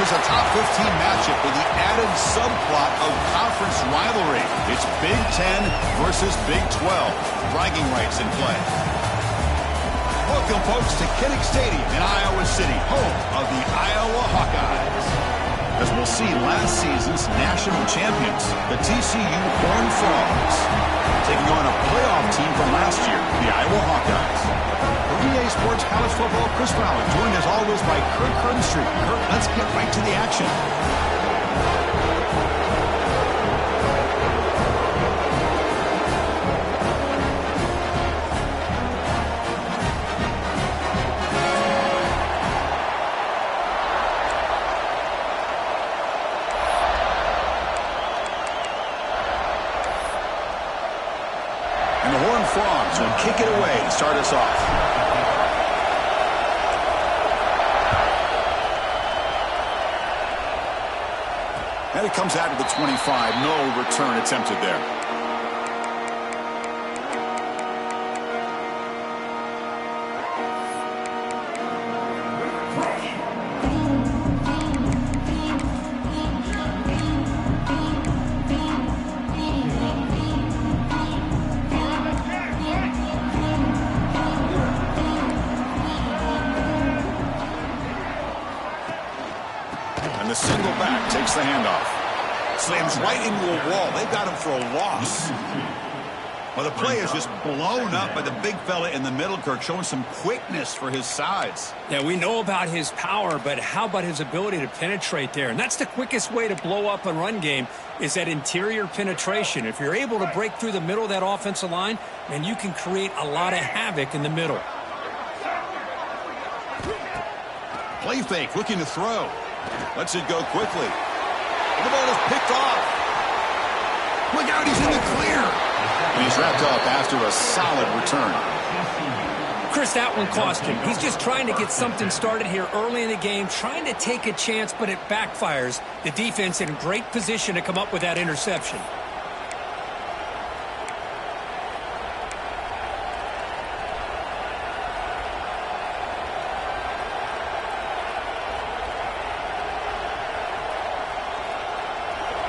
is a top 15 matchup with the added subplot of conference rivalry. It's Big 10 versus Big 12. Bragging rights in play. Welcome, folks, to Kinnick Stadium in Iowa City, home of the Iowa Hawkeyes. As we'll see, last season's national champions, the TCU Horned Frogs, taking on a playoff team from last year, the Iowa Hawkeyes. For EA Sports College Football, Chris Fowler, joined as always by Kirk Herbstreit. Kirk, let's get right to the action. And the Horned Frogs will kick it away to start us off. And it comes out of the 25. No return attempted there. And the single back takes the handoff. Slams right into a wall. They got him for a loss. Well, the play is just blown up by the big fella in the middle, Kirk, showing some quickness for his size. Yeah, we know about his power, but how about his ability to penetrate there? And that's the quickest way to blow up a run game, is that interior penetration. If you're able to break through the middle of that offensive line, then you can create a lot of havoc in the middle. Play fake, looking to throw. Lets it go quickly. The ball is picked off. Look out, he's in the clear. And he's wrapped up after a solid return. Chris, that one cost him. He's just trying to get something started here early in the game, trying to take a chance, but it backfires. The defense in great position to come up with that interception.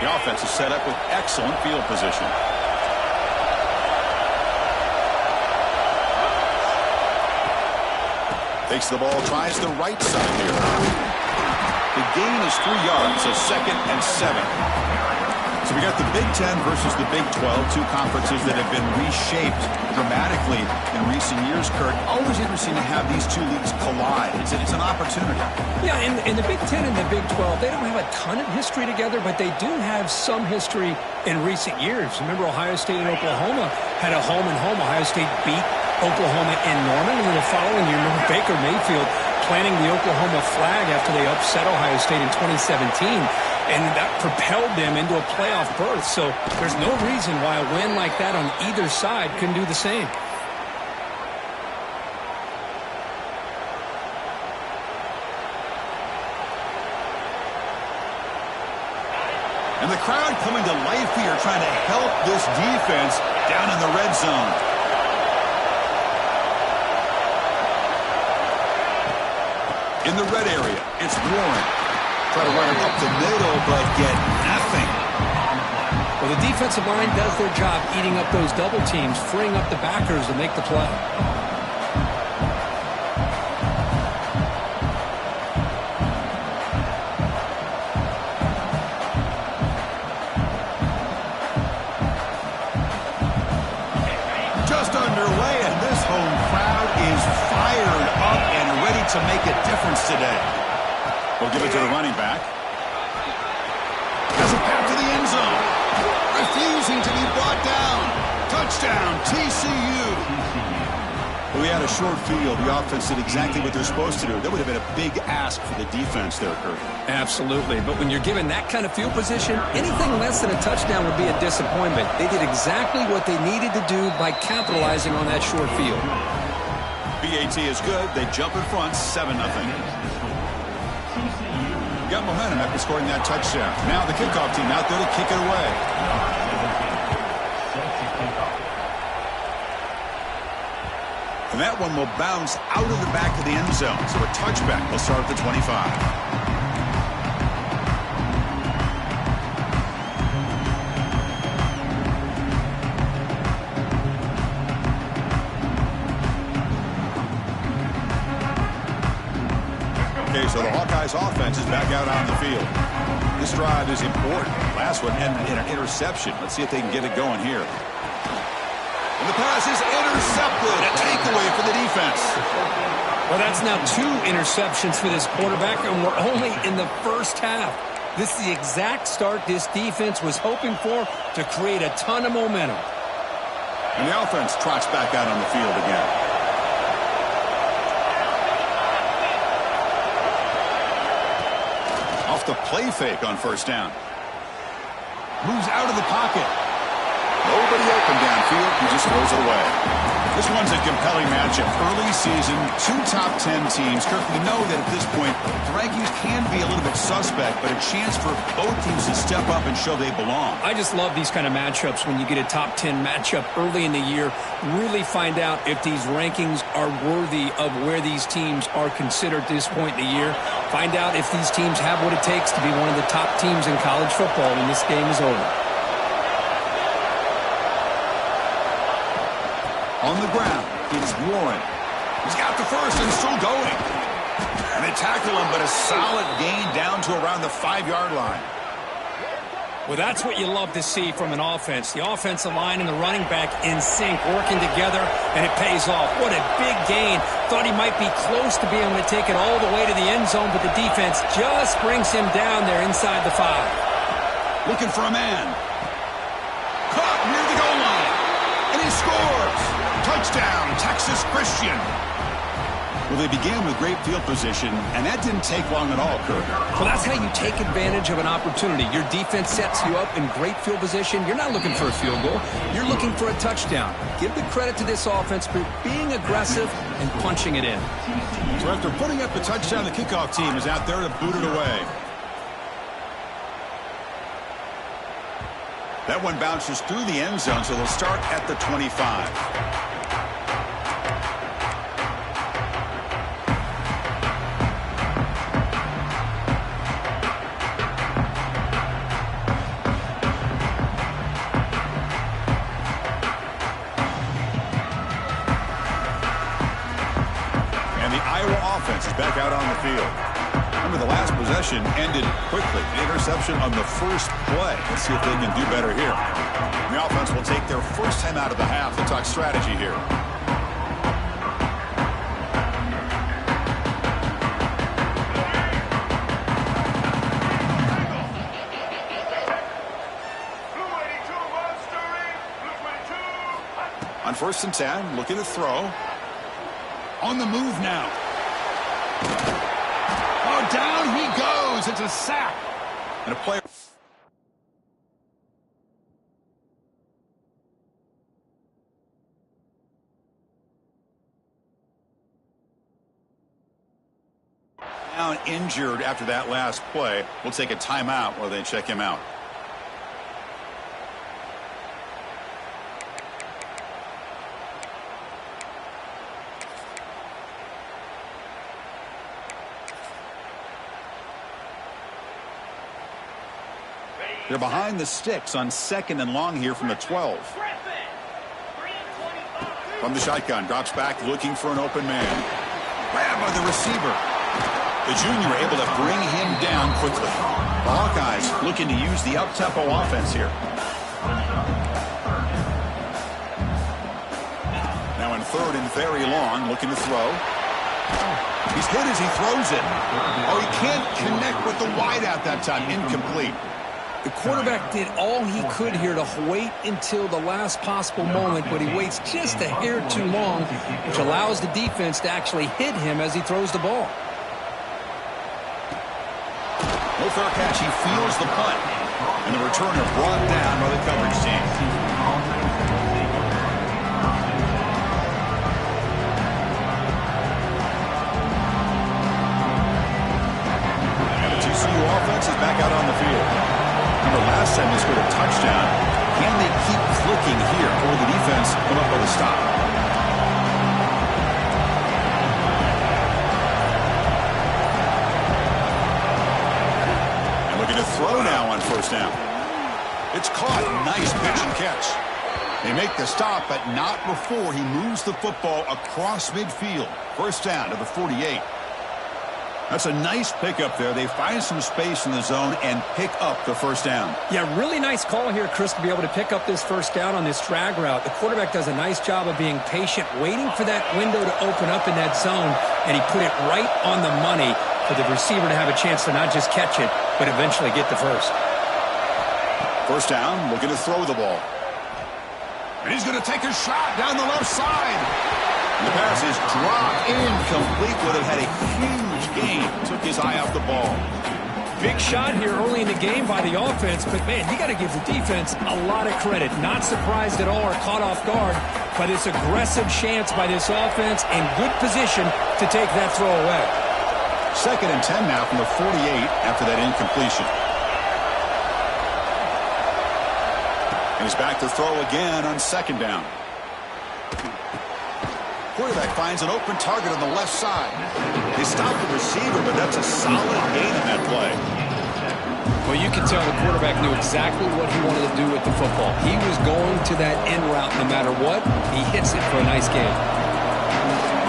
The offense is set up with excellent field position. Takes the ball, tries the right side here. The gain is 3 yards, so 2nd and 7. So we got the Big 10 versus the Big 12, two conferences that have been reshaped dramatically in recent years, Kirk. Always interesting to have these two leagues collide. It's an opportunity. Yeah, and the Big 10 and the Big 12, they don't have a ton of history together, but they do have some history in recent years. Remember, Ohio State and Oklahoma had a home and home. Ohio State beat Oklahoma in Norman, and then the following year, remember Baker Mayfield planting the Oklahoma flag after they upset Ohio State in 2017, and that propelled them into a playoff berth. So there's no reason why a win like that on either side couldn't do the same. And the crowd coming to life here, trying to help this defense down in the red zone. In the red area, it's Warren. Try to run it up the middle, but get nothing. Well, the defensive line does their job eating up those double teams, freeing up the backers to make the play. Just underway, and this home crowd is fired up and ready to make a difference today. We'll give it to the running back. Has it back to the end zone. Refusing to be brought down. Touchdown, TCU. Well, we had a short field. The offense did exactly what they're supposed to do. That would have been a big ask for the defense there, Kirk. Absolutely. But when you're given that kind of field position, anything less than a touchdown would be a disappointment. They did exactly what they needed to do by capitalizing on that short field. BAT is good. They jump in front, 7-0. Got momentum after scoring that touchdown. Now the kickoff team out there to kick it away. And that one will bounce out of the back of the end zone. So a touchback will start at the 25. Okay, so the Hawkeyes offense is back out on the field. This drive is important. Last one ended in an interception. Let's see if they can get it going here. And the pass is intercepted. A takeaway for the defense. Well, that's now 2 interceptions for this quarterback, and we're only in the first half. This is the exact start this defense was hoping for to create a ton of momentum. And the offense trots back out on the field again. Off the play fake on first down. Moves out of the pocket. Nobody open downfield. He just throws it away. This one's a compelling matchup. Early season, 2 top 10 teams. Kirk, we know that at this point, the rankings can be a little bit suspect, but a chance for both teams to step up and show they belong. I just love these kind of matchups when you get a top 10 matchup early in the year. Really find out if these rankings are worthy of where these teams are considered at this point in the year. Find out if these teams have what it takes to be one of the top teams in college football when this game is over. On the ground, it's Warren. He's got the first and still going. And they tackle him, but a solid gain down to around the 5-yard line. Well, that's what you love to see from an offense. The offensive line and the running back in sync, working together, and it pays off. What a big gain. Thought he might be close to being able to take it all the way to the end zone, but the defense just brings him down there inside the 5. Looking for a man. Caught near the goal line. And he scores. Touchdown, Texas Christian. Well, they began with great field position, and that didn't take long at all, Kirk. Well, that's how you take advantage of an opportunity. Your defense sets you up in great field position. You're not looking for a field goal. You're looking for a touchdown. Give the credit to this offense for being aggressive and punching it in. So after putting up the touchdown, the kickoff team is out there to boot it away. That one bounces through the end zone, so they'll start at the 25. Offense is back out on the field. Remember, the last possession ended quickly. The interception on the first play. Let's see if they can do better here. The offense will take their first time out of the half. We'll talk strategy here. On first and 10, looking to throw. On the move now. Oh, down he goes. It's a sack. And a player. Down injured after that last play. We'll take a timeout while they check him out. They're behind the sticks on 2nd and long here from the 12. From the shotgun, drops back looking for an open man. Grabbed by the receiver. The junior able to bring him down quickly. The Hawkeyes looking to use the up-tempo offense here. Now in 3rd and very long, looking to throw. He's hit as he throws it. Oh, he can't connect with the wideout that time. Incomplete. The quarterback did all he could here to wait until the last possible moment, but he waits just a hair too long, which allows the defense to actually hit him as he throws the ball. No fair catch. He feels the punt. And the returner brought down by the coverage team. And the TCU offense is back out on the field. Remember, last time they scored a touchdown. Can they keep clicking here, or will the defense come up with a stop? And looking to throw now on first down. It's caught. Nice pitch and catch. They make the stop, but not before he moves the football across midfield. First down to the 48. That's a nice pickup there. They find some space in the zone and pick up the first down. Yeah, really nice call here, Chris, to be able to pick up this first down on this drag route. The quarterback does a nice job of being patient, waiting for that window to open up in that zone, and he put it right on the money for the receiver to have a chance to not just catch it, but eventually get the first. First down, looking to throw the ball. And he's going to take a shot down the left side. The pass is dropped incomplete. Would have had a huge gain. Took his eye off the ball. Big shot here early in the game by the offense, but man, you got to give the defense a lot of credit. Not surprised at all or caught off guard by this aggressive chance by this offense and good position to take that throw away. 2nd and 10 now from the 48 after that incompletion. And he's back to throw again on 2nd down. Quarterback finds an open target on the left side. They stop the receiver, but that's a solid gain in that play. Well, you can tell the quarterback knew exactly what he wanted to do with the football. He was going to that end route no matter what. He hits it for a nice gain.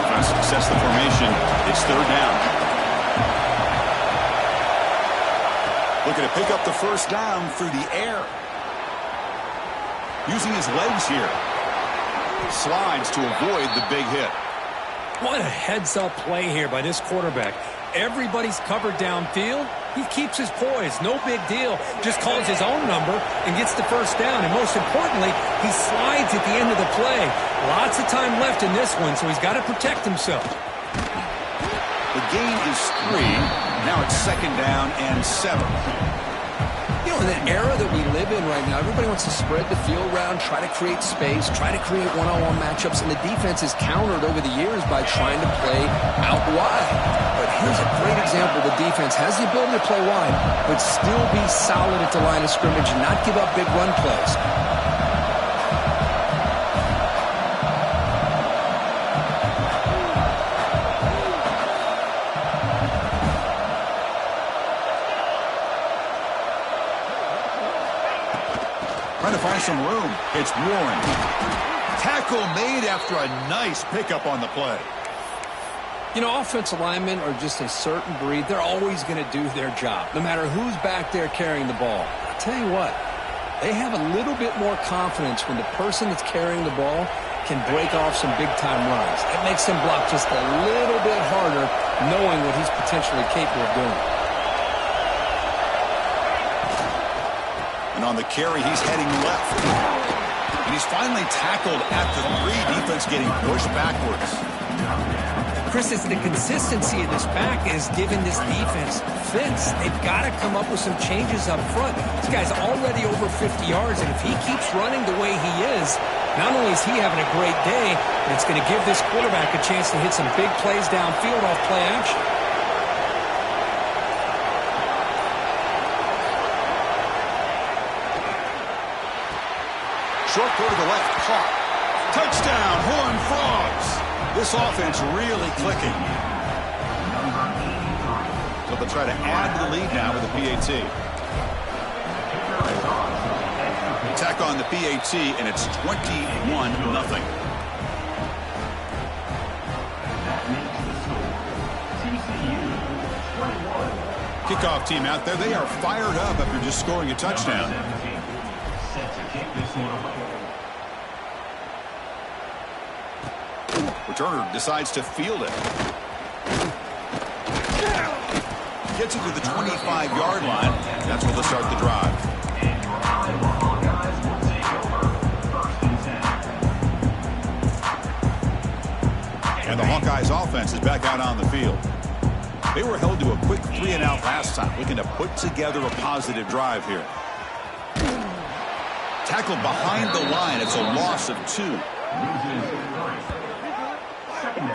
Trying to success the formation. It's 3rd down. Looking to pick up the first down through the air. Using his legs here. Slides to avoid the big hit. What a heads-up play here by this quarterback. Everybody's covered downfield. He keeps his poise. No big deal. Just calls his own number and gets the first down. And most importantly, he slides at the end of the play. Lots of time left in this one, so he's got to protect himself. The gain is 3. Now it's 2nd down and 7. You know, in the era that we live in right now, everybody wants to spread the field around, try to create space, try to create one-on-one matchups, and the defense is countered over the years by trying to play out wide. But here's a great example. The defense has the ability to play wide, but still be solid at the line of scrimmage and not give up big run plays. Trying to find some room. It's Warren. Tackle made after a nice pickup on the play. You know, offensive linemen are just a certain breed. They're always going to do their job, no matter who's back there carrying the ball. I'll tell you what, they have a little bit more confidence when the person that's carrying the ball can break off some big-time runs. It makes them block just a little bit harder, knowing what he's potentially capable of doing. And on the carry, he's heading left. And he's finally tackled at the 3. Defense getting pushed backwards. Chris, it's the consistency of this back is giving this defense fits. They've got to come up with some changes up front. This guy's already over 50 yards, and if he keeps running the way he is, not only is he having a great day, but it's going to give this quarterback a chance to hit some big plays downfield off play action. Short throw to the left, caught. Touchdown, Horned Frogs. This offense really clicking. So they'll try to add to the lead now with the PAT. Attack on the PAT, and it's 21-0. Kickoff team out there. They are fired up after just scoring a touchdown. Returner decides to field it. Gets it to the 25-yard line. That's where they'll start the drive. And the Hawkeyes offense is back out on the field. They were held to a quick 3-and-out last time, looking to put together a positive drive here. Tackled behind the line. It's a loss of 2.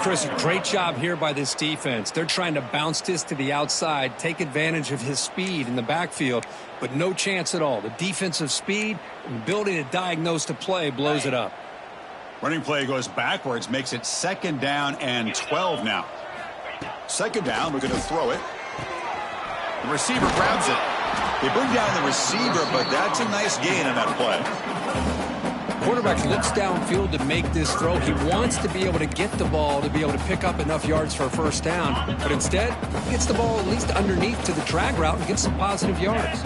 Chris, great job here by this defense. They're trying to bounce this to the outside, take advantage of his speed in the backfield, but no chance at all. The defensive speed and ability to diagnose the play blows it up. Running play goes backwards, makes it 2nd down and 12 now. 2nd down, we're going to throw it. The receiver grabs it. They bring down the receiver, but that's a nice gain on that play. Quarterback looks downfield to make this throw. He wants to be able to get the ball to be able to pick up enough yards for a first down. But instead, he gets the ball at least underneath to the drag route and gets some positive yards.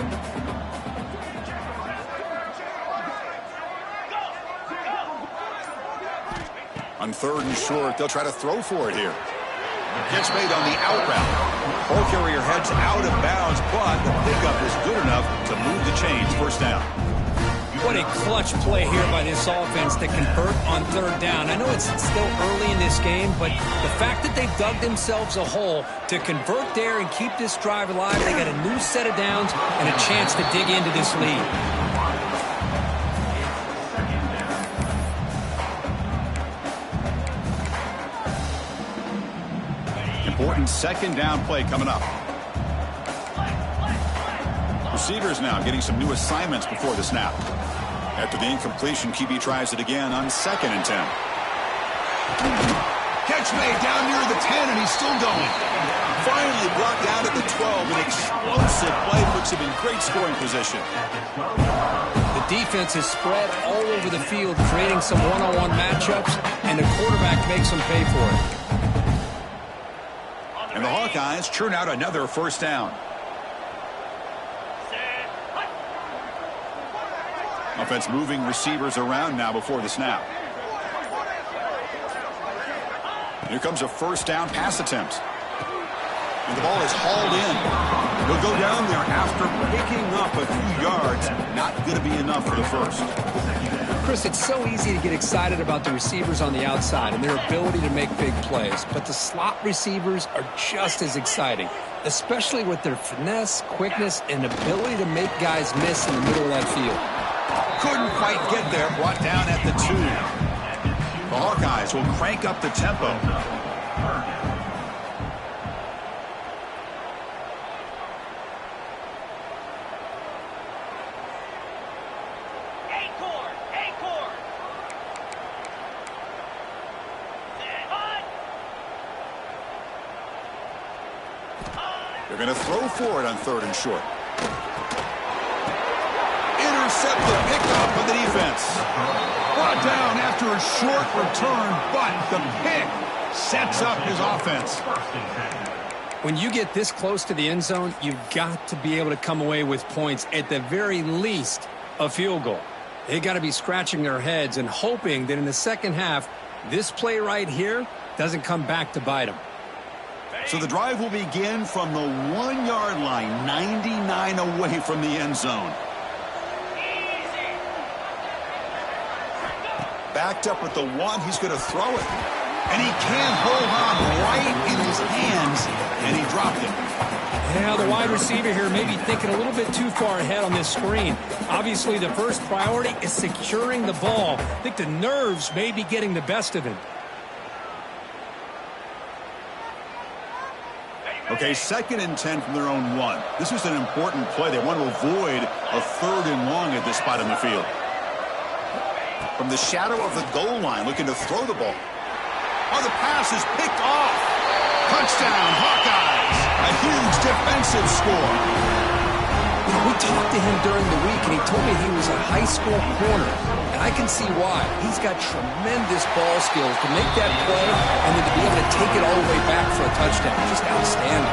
On 3rd and short, they'll try to throw for it here. Gets made on the out route. Ball carrier heads out of bounds, but the pickup is good enough to move the chains. First down. What a clutch play here by this offense to convert on 3rd down. I know it's still early in this game, but the fact that they've dug themselves a hole to convert there and keep this drive alive, they got a new set of downs and a chance to dig into this lead. Important 2nd down play coming up. Receivers now getting some new assignments before the snap. After the incompletion, QB tries it again on 2nd and 10. Catch made down near the 10, and he's still going. Finally brought down at the 12. An explosive play puts him in great scoring position. The defense is spread all over the field, creating some one-on-one matchups, and the quarterback makes them pay for it. And the Hawkeyes churn out another first down. Offense moving receivers around now before the snap. Here comes a first down pass attempt. And the ball is hauled in. He'll go down there after picking up a few yards. Not going to be enough for the first. Chris, it's so easy to get excited about the receivers on the outside and their ability to make big plays. But the slot receivers are just as exciting, especially with their finesse, quickness, and ability to make guys miss in the middle of that field. Couldn't quite get there, brought down at the 2. The Hawkeyes will crank up the tempo. They're going to throw for it on 3rd and short. Intercepted pickup on the defense. Brought down after a short return, but the pick sets up his offense. When you get this close to the end zone, you've got to be able to come away with points, at the very least a field goal. They got to be scratching their heads and hoping that in the second half, this play right here doesn't come back to bite them. So the drive will begin from the 1-yard line, 99 away from the end zone. Backed up with the 1, he's going to throw it. And he can't hold on right in his hands, and he dropped it. Yeah, the wide receiver here may be thinking a little bit too far ahead on this screen. Obviously, the first priority is securing the ball. I think the nerves may be getting the best of him. Okay, 2nd and 10 from their own 1. This is an important play. They want to avoid a 3rd and long at this spot in the field. From the shadow of the goal line, looking to throw the ball. Oh, the pass is picked off. Touchdown, Hawkeyes. A huge defensive score. You know, we talked to him during the week, and he told me he was a high school corner. And I can see why. He's got tremendous ball skills to make that play and then to be able to take it all the way back for a touchdown. Just outstanding.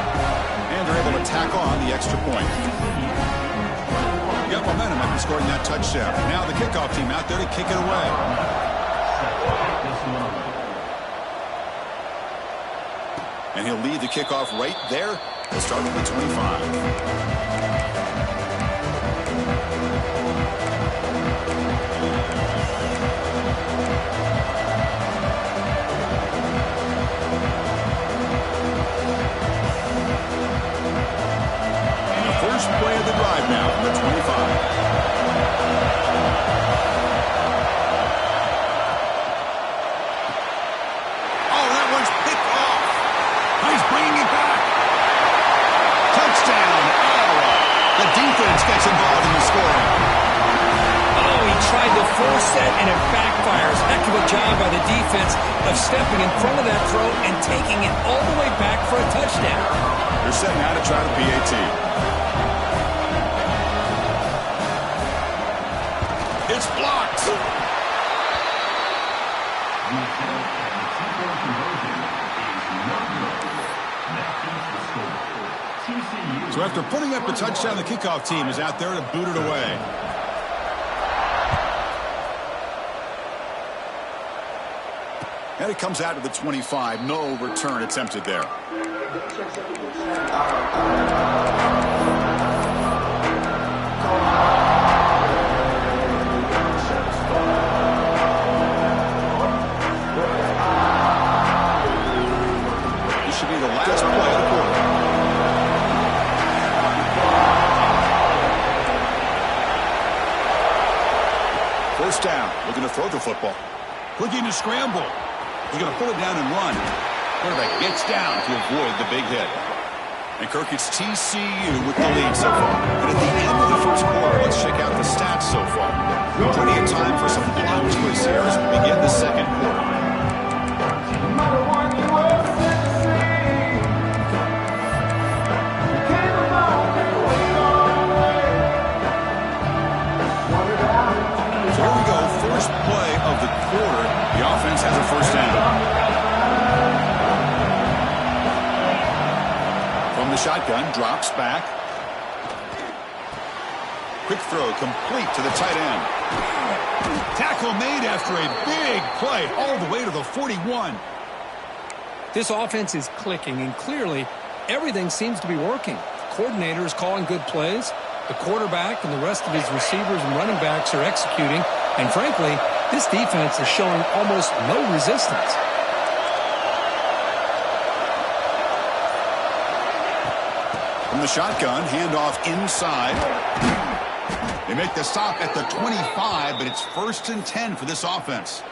And they're able to tack on the extra point. Got momentum after scoring that touchdown. Now the kickoff team out there to kick it away. And he'll lead the kickoff right there. He'll start with the 25. First play of the drive now from the 25. Oh, that one's picked off. He's bringing it back. Touchdown, Iowa. The defense gets involved in the scoring. Oh, he tried to force that, and it backfires. Heck of a job by the defense of stepping in front of that throw and taking it all the way back for a touchdown. They're setting out to try the PAT. It's blocked. So after putting up a touchdown, the kickoff team is out there to boot it away. And it comes out to the 25. No return attempted there. This should be the last play of the quarter. First down, looking to throw the football. Looking to scramble. He's going to pull it down and run. Quarterback gets down to avoid the big hit. And Kirk, it's TCU with the lead so far. And at the end of the first quarter, let's check out the stats so far. Plenty of time for some plot twists here as we begin the second quarter. Play of the quarter. The offense has a first down. From the shotgun, drops back. Quick throw complete to the tight end. Tackle made after a big play all the way to the 41. This offense is clicking, and clearly everything seems to be working. The coordinator is calling good plays. The quarterback and the rest of his receivers and running backs are executing. And frankly, this defense is showing almost no resistance. From the shotgun, handoff inside. They make the stop at the 25, but it's 1st and 10 for this offense.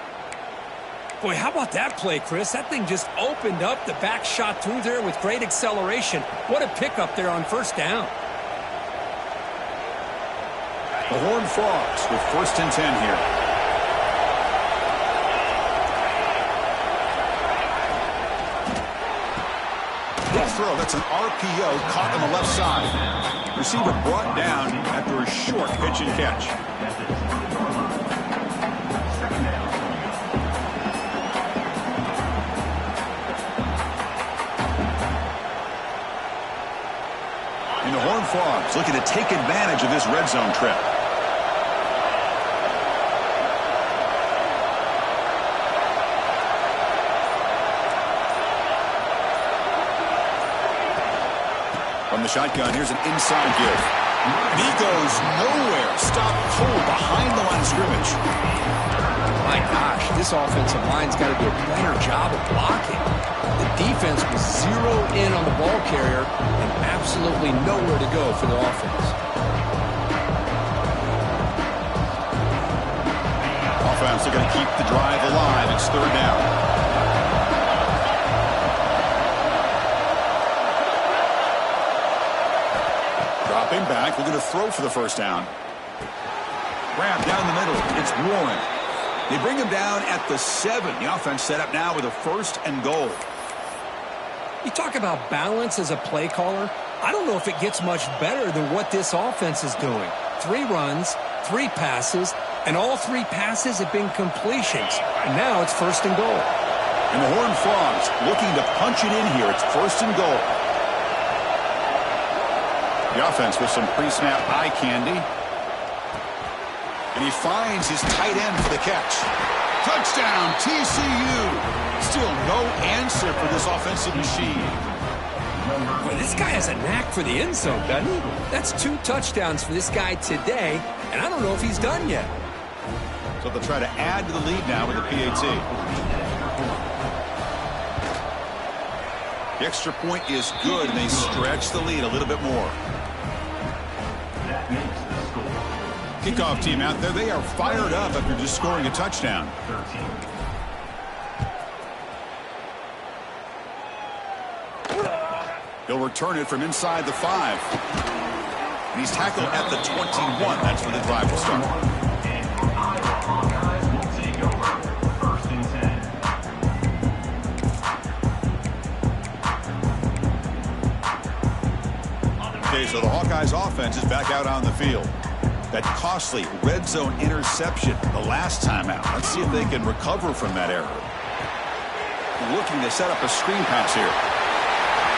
Boy, how about that play, Chris? That thing just opened up. The back shot through there with great acceleration. What a pickup there on first down. The Horned Frogs with 1st and 10 here. Big throw. That's an RPO caught on the left side. Receiver brought down after a short pitch and catch. And the Horned Frogs looking to take advantage of this red zone trip. From the shotgun, here's an inside give. And he goes nowhere. Stop cold behind the line of scrimmage. My gosh, this offensive line's got to do a better job of blocking. The defense was zeroed in on the ball carrier and absolutely nowhere to go for the offense. Offense are going to keep the drive alive. It's 3rd down. Dropping back, we're going to throw for the first down. Grab down the middle. It's Warren. They bring him down at the 7. The offense set up now with a 1st and goal. You talk about balance as a play caller. I don't know if it gets much better than what this offense is doing. 3 runs, 3 passes, and all 3 passes have been completions. And now it's 1st and goal. And the Horned Frogs looking to punch it in here. It's 1st and goal. The offense with some pre-snap eye candy. And he finds his tight end for the catch. Touchdown, TCU. Still no answer for this offensive machine. Boy, this guy has a knack for the end zone, doesn't he? That's 2 touchdowns for this guy today, and I don't know if he's done yet. So they'll try to add to the lead now with the PAT. The extra point is good, and they stretch the lead a little bit more. Kickoff team out there, they are fired up after just scoring a touchdown. He'll return it from inside the 5. And he's tackled at the 21. That's where the drive will start. Okay, so the Hawkeyes offense is back out on the field. That costly red zone interception the last time out. Let's see if they can recover from that error. looking to set up a screen pass here.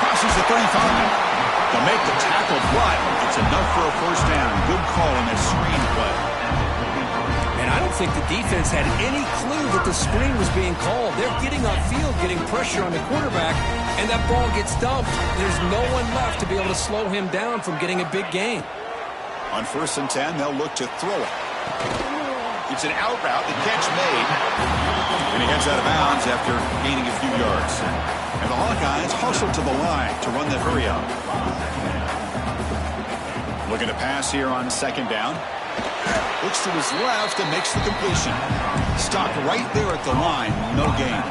Crosses the 35. To make the tackle, but it's enough for a first down. Good call on that screen play. And I don't think the defense had any clue that the screen was being called. They're getting upfield, getting pressure on the quarterback, and that ball gets dumped. There's no one left to be able to slow him down from getting a big gain. On 1st and 10, they'll look to throw it. It's an out route, the catch made, and he heads out of bounds after gaining a few yards. And the Hawkeyes hustle to the line to run the hurry up. Looking to pass here on 2nd down. Looks to his left and makes the completion. Stopped right there at the line, no gain.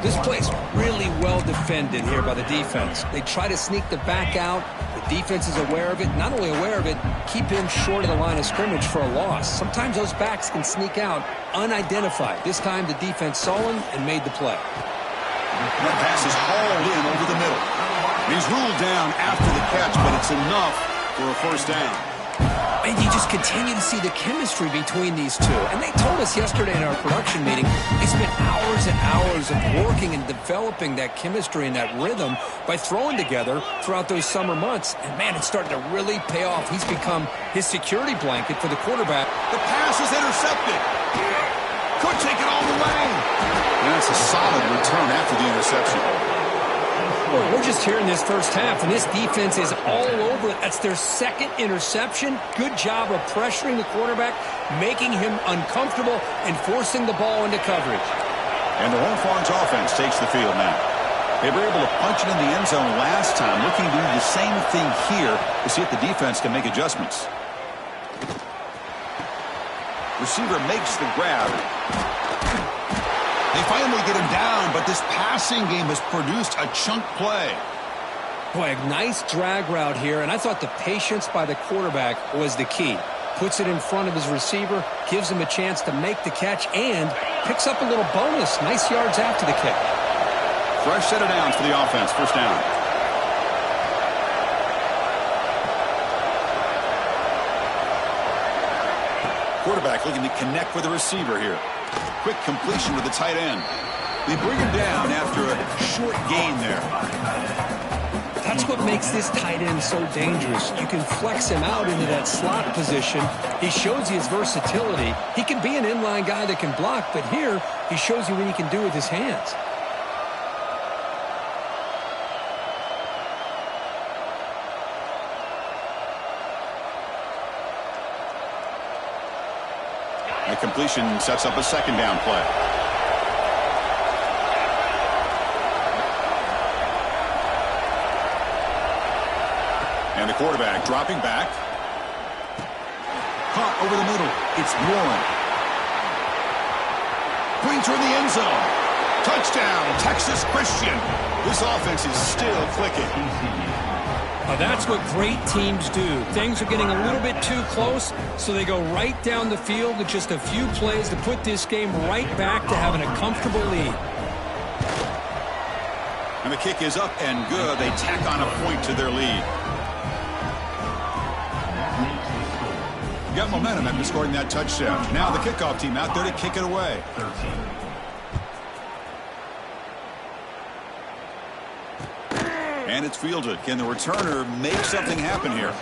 This play's really well defended here by the defense. They try to sneak the back out. The defense is aware of it. Not only aware of it, keep him short of the line of scrimmage for a loss. Sometimes those backs can sneak out unidentified. This time the defense saw him and made the play. That pass is hauled in over the middle. He's ruled down after the catch, but it's enough for a first down. And you just continue to see the chemistry between these two. And they told us yesterday in our production meeting, they spent hours and hours of working and developing that chemistry and that rhythm by throwing together throughout those summer months. And, man, it's starting to really pay off. He's become his security blanket for the quarterback. The pass is intercepted. Could take it all the way. And that's a solid return after the interception. Well, we're just here in this first half, and this defense is all over it. That's their 2nd interception. Good job of pressuring the quarterback, making him uncomfortable, and forcing the ball into coverage. And the Horned offense takes the field now. They were able to punch it in the end zone last time, looking to do the same thing here to see if the defense can make adjustments. Receiver makes the grab. They finally get him down, but this passing game has produced a chunk play. Boy, a nice drag route here, and I thought the patience by the quarterback was the key. Puts it in front of his receiver, gives him a chance to make the catch, and picks up a little bonus. Nice yards after the kick. Fresh set of downs for the offense. First down. Quarterback looking to connect with the receiver here. Quick completion to the tight end. They bring him down after a short gain there. That's what makes this tight end so dangerous. You can flex him out into that slot position. He shows you his versatility. He can be an inline guy that can block, but here he shows you what he can do with his hands. The completion sets up a 2nd down play. And the quarterback dropping back. Caught over the middle. It's Warren. Pointer in the end zone. Touchdown, Texas Christian. This offense is still clicking. That's what great teams do. Things are getting a little bit too close, so they go right down the field with just a few plays to put this game right back to having a comfortable lead. And the kick is up and good. They tack on a point to their lead. Got momentum after scoring that touchdown. Now the kickoff team out there to kick it away. And it's fielded. Can the returner make something happen here?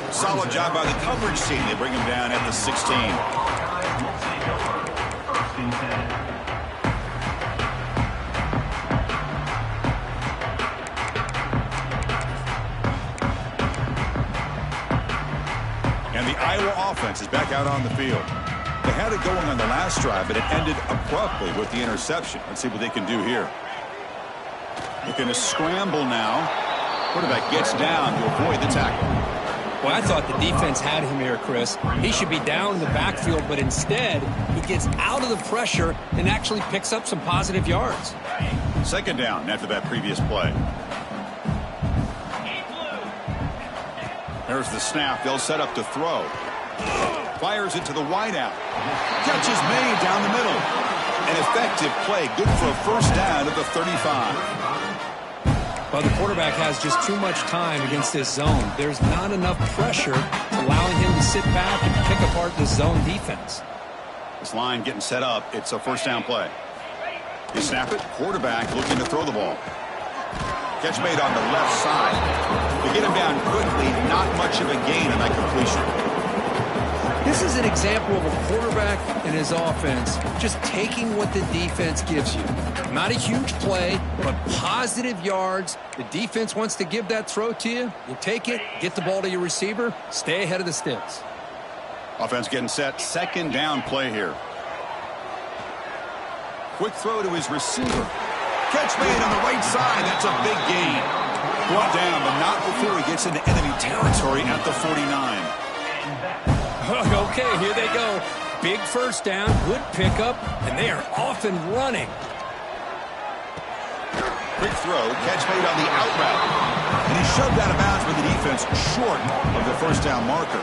Solid job by the coverage team. They bring him down at the 16. And the Iowa offense is back out on the field. They had it going on the last drive, but it ended abruptly with the interception. Let's see what they can do here. Looking to scramble now. Quarterback gets down to avoid the tackle. Well, I thought the defense had him here, Chris. He should be down in the backfield, but instead he gets out of the pressure and actually picks up some positive yards. 2nd down after that previous play. There's the snap. They'll set up to throw. Fires it to the wideout. Catch is made down the middle. An effective play. Good for a first down at the 35. Well, the quarterback has just too much time against this zone. There's not enough pressure allowing him to sit back and pick apart the zone defense. This line getting set up. It's a first down play. You snap it. Quarterback looking to throw the ball. Catch made on the left side. To get him down quickly, not much of a gain on that completion. This is an example of a quarterback and his offense just taking what the defense gives you. Not a huge play, but positive yards. The defense wants to give that throw to you. You take it, get the ball to your receiver, stay ahead of the sticks. Offense getting set. Second down play here. Quick throw to his receiver. Catch made on the right side. That's a big gain. Brought down, but not before he gets into enemy territory at the 49. Okay, here they go. Big first down, good pickup, and they are off and running. Quick throw, catch made on the out route. And he's shoved out of bounds with the defense short of the first down marker.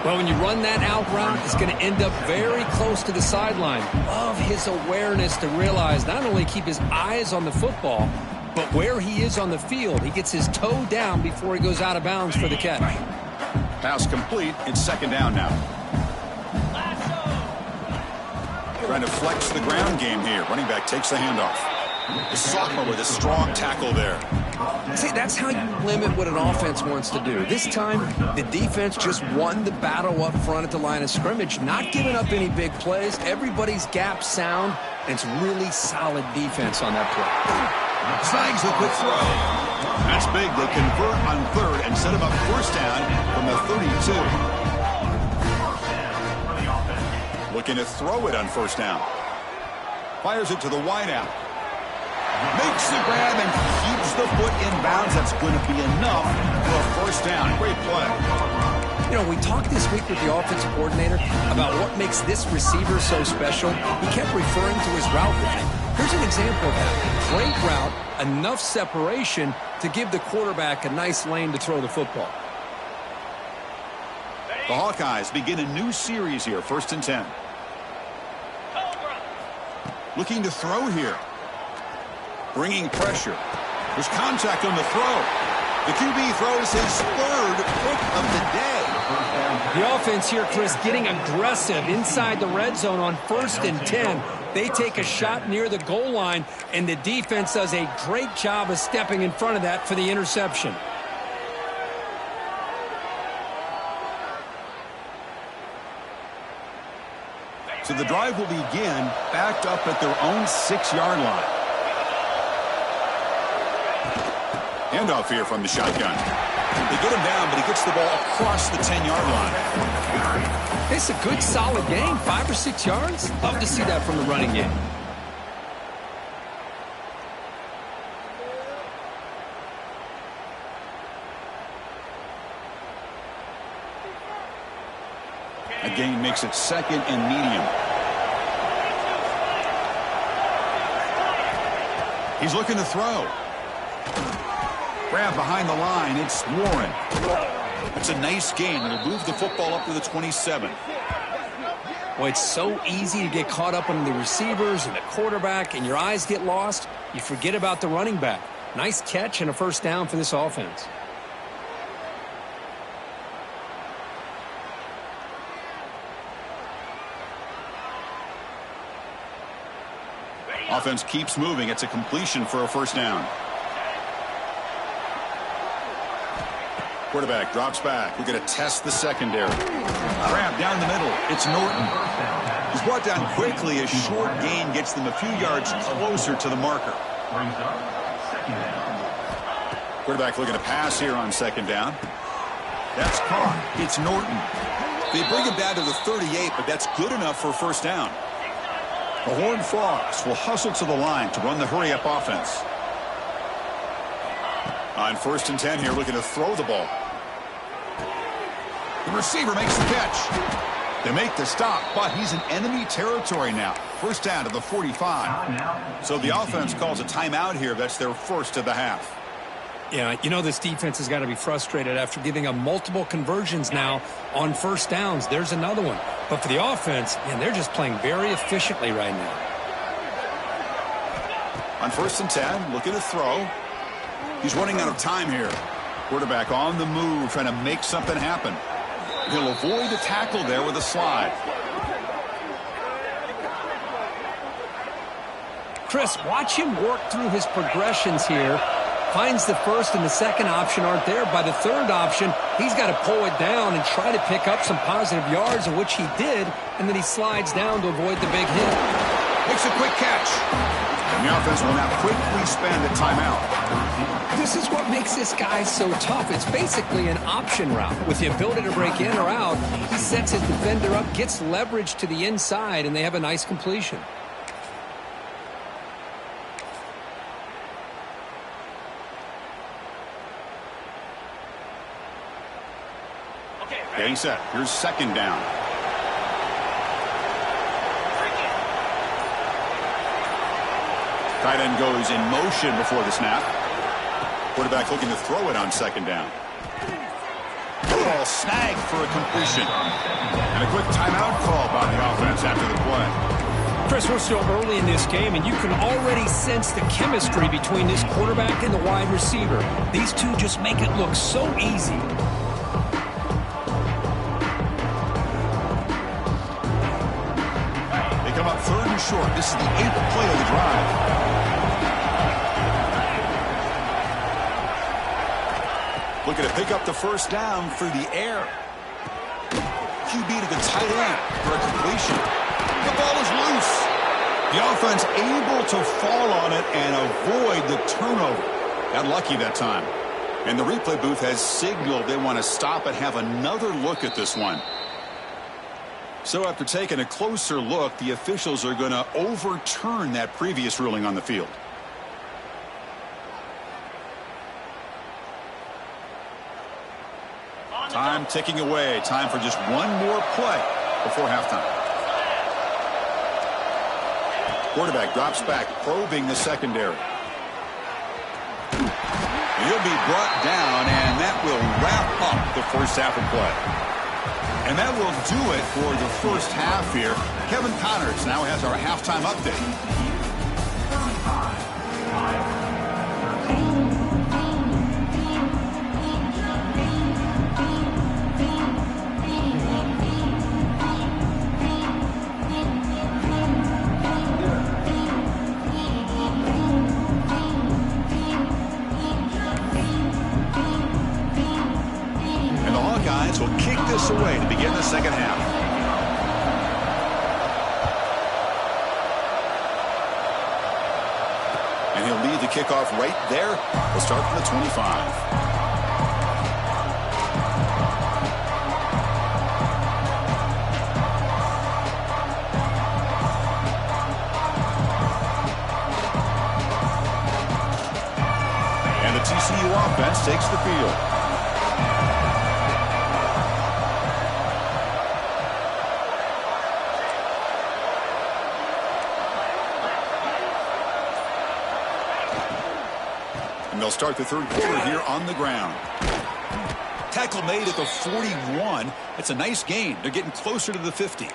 Well, when you run that out route, it's going to end up very close to the sideline. Love his awareness to realize not only keep his eyes on the football, but where he is on the field. He gets his toe down before he goes out of bounds for the catch. Pass complete. It's second down now. Trying to flex the ground game here. Running back takes the handoff. The sophomore with a strong tackle there. See, that's how you limit what an offense wants to do. This time, the defense just won the battle up front at the line of scrimmage, not giving up any big plays. Everybody's gap sound, and it's really solid defense on that play. Snags the quick throw. That's big. They convert on third and set him up first down from the 32. Looking to throw it on first down. Fires it to the wideout. Makes the grab and keeps the foot in bounds. That's going to be enough for a first down. Great play. You know, we talked this week with the offensive coordinator about what makes this receiver so special. He kept referring to his route running. Here's an example of that. Great route, enough separation to give the quarterback a nice lane to throw the football. The Hawkeyes begin a new series here, 1st and 10. Looking to throw here. Bringing pressure. There's contact on the throw. The QB throws his third pick of the day. The offense here, Chris, getting aggressive inside the red zone on 1st and 10. They take a shot near the goal line, and the defense does a great job of stepping in front of that for the interception. So the drive will begin backed up at their own 6-yard line. Handoff here from the shotgun. They get him down, but he gets the ball across the 10-yard line. It's a good, solid game, 5 or 6 yards. Love to see that from the running game. A gain makes it second and medium. He's looking to throw. Grab behind the line. It's Warren. It's a nice gain. It'll move the football up to the 27. Well, it's so easy to get caught up on the receivers and the quarterback, and your eyes get lost. You forget about the running back. Nice catch and a first down for this offense. Offense keeps moving. It's a completion for a first down. Quarterback drops back. We're going to test the secondary. Grab down the middle. It's Norton. He's brought down quickly. A short gain gets them a few yards closer to the marker. Quarterback looking to pass here on second down. That's caught. It's Norton. They bring him down to the 38, but that's good enough for a first down. The Horned Frogs will hustle to the line to run the hurry-up offense. On 1st and 10 here, looking to throw the ball. The receiver makes the catch. They make the stop, but he's in enemy territory now. First down to the 45. So the offense calls a timeout here. That's their first of the half. Yeah, you know this defense has got to be frustrated after giving up multiple conversions now on first downs. There's another one. But for the offense, man, they're just playing very efficiently right now. On 1st and 10, looking to throw. He's running out of time here. Quarterback on the move, trying to make something happen. He'll avoid the tackle there with a slide. Chris, watch him work through his progressions here. Finds the first and the second option aren't there. By the third option, he's got to pull it down and try to pick up some positive yards, of which he did, and then he slides down to avoid the big hit. Makes a quick catch. And the offense will now quickly spend a timeout. This is what makes this guy so tough. It's basically an option route. With the ability to break in or out, he sets his defender up, gets leverage to the inside, and they have a nice completion. Getting set. Here's second down. Tight end goes in motion before the snap. Quarterback looking to throw it on second down. Ball snagged for a completion. And a quick timeout call by the offense after the play. Chris, we're still early in this game, and you can already sense the chemistry between this quarterback and the wide receiver. These two just make it look so easy. Come up third and short. This is the 8th play of the drive. Looking to pick up the first down through the air. QB to the tight end for a completion. The ball is loose. The offense able to fall on it and avoid the turnover. Got lucky that time. And the replay booth has signaled they want to stop and have another look at this one. So after taking a closer look, the officials are going to overturn that previous ruling on the field. Time ticking away. Time for just one more play before halftime. Quarterback drops back, probing the secondary. He'll be brought down, and that will wrap up the first half of play. And that will do it for the first half here. Kevin Connors now has our halftime update. Will kick this away to begin the second half. And he'll lead the kickoff right there. We'll start from the 25. And the TCU offense takes the field. And they'll start the third quarter here on the ground. Tackle made at the 41. It's a nice gain. They're getting closer to the 50.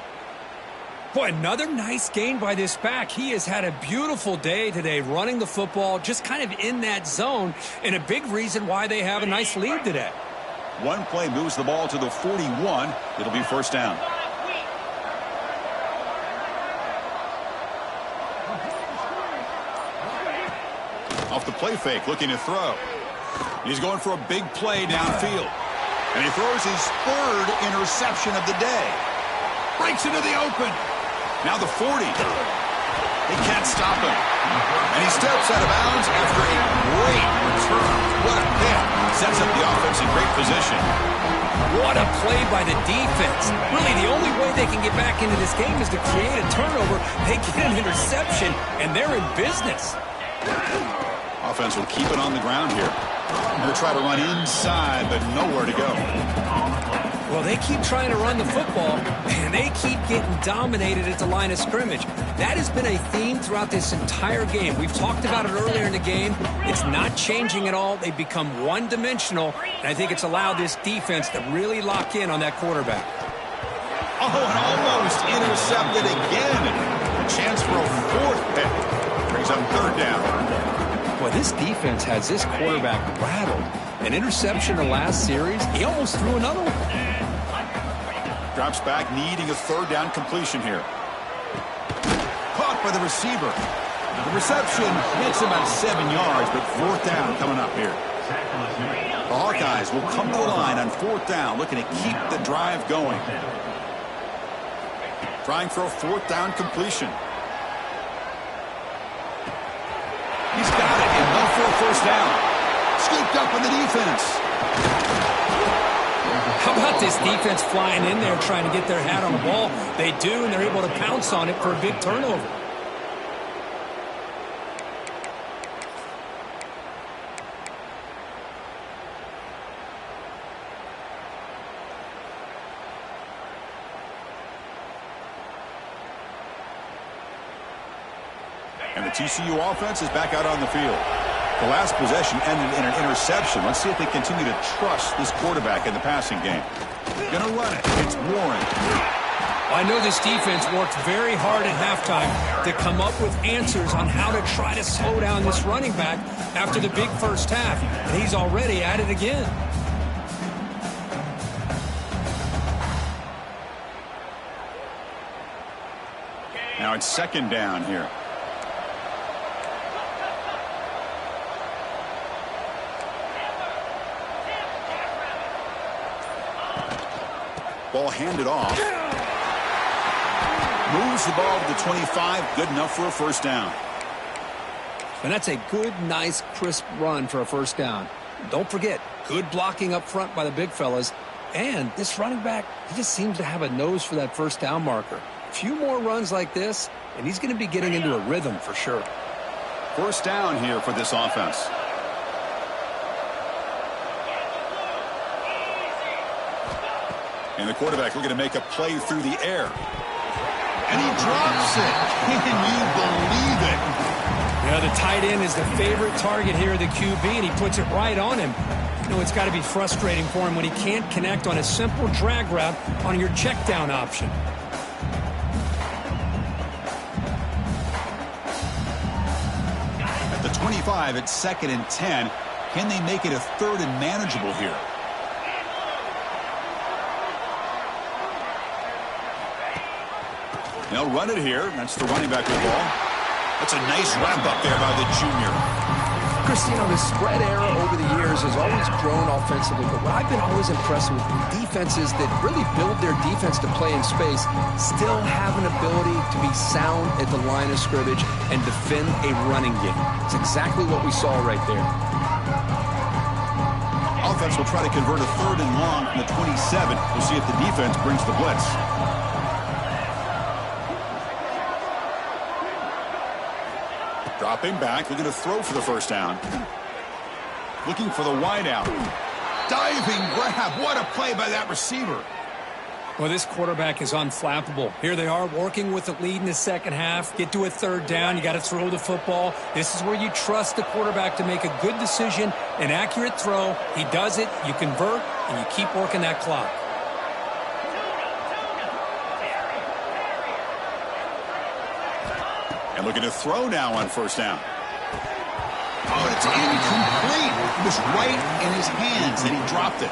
Boy, another nice gain by this back. He has had a beautiful day today running the football, just kind of in that zone, and a big reason why they have a nice lead today. One play moves the ball to the 41. It'll be first down. Off the play fake, looking to throw. He's going for a big play downfield. And he throws his third interception of the day. Breaks into the open. Now the 40. They can't stop him. And he steps out of bounds after a great return. What a pick. Sets up the offense in great position. What a play by the defense. Really, the only way they can get back into this game is to create a turnover. They get an interception, and they're in business. Offense will keep it on the ground here. They'll try to run inside, but nowhere to go. Well, they keep trying to run the football, and they keep getting dominated at the line of scrimmage. That has been a theme throughout this entire game. We've talked about it earlier in the game. It's not changing at all. They've become one-dimensional, and I think it's allowed this defense to really lock in on that quarterback. Oh, and almost intercepted again. A chance for a fourth pick. Brings up third down. Well, this defense has this quarterback rattled. An interception in the last series, he almost threw another one. Drops back, needing a third down completion here. Caught by the receiver. The reception makes about 7 yards, but 4th down coming up here. The Hawkeyes will come to the line on 4th down, looking to keep the drive going. Trying for a 4th down completion. He's got it, enough for a 1st down. Scooped up with the defense. How about this defense flying in there trying to get their hat on the ball? They do, and they're able to pounce on it for a big turnover. And the TCU offense is back out on the field. The last possession ended in an interception. Let's see if they continue to trust this quarterback in the passing game. Gonna run it. It's Warren. I know this defense worked very hard at halftime to come up with answers on how to try to slow down this running back after the big first half. And he's already at it again. Now it's 2nd down here. Ball handed off. Moves the ball to the 25. Good enough for a 1st down. And that's a good, nice, crisp run for a 1st down. Don't forget, good blocking up front by the big fellas. And this running back, he just seems to have a nose for that 1st down marker. A few more runs like this, and he's going to be getting into a rhythm for sure. 1st down here for this offense. And the quarterback looking to make a play through the air. And he drops it. Can you believe it? Yeah, the tight end is the favorite target here of the QB, and he puts it right on him. You know, it's got to be frustrating for him when he can't connect on a simple drag route on your check down option. At the 25, it's 2nd and 10. Can they make it a 3rd and manageable here? They'll run it here. That's the running back with the ball. That's a nice wrap up there by the junior. Chris, you know, the spread era over the years has always grown offensively, but what I've been always impressed with defenses that really build their defense to play in space still have an ability to be sound at the line of scrimmage and defend a running game. It's exactly what we saw right there. Offense will try to convert a 3rd and long from the 27. We'll see if the defense brings the blitz. Dropping back, looking to throw for the 1st down. Looking for the wideout. Diving grab. What a play by that receiver. Well, this quarterback is unflappable. Here they are working with the lead in the 2nd half. Get to a 3rd down. You got to throw the football. This is where you trust the quarterback to make a good decision, an accurate throw. He does it. You convert, and you keep working that clock. And looking to throw now on 1st down. Oh, it's incomplete. It was right in his hands, and he dropped it.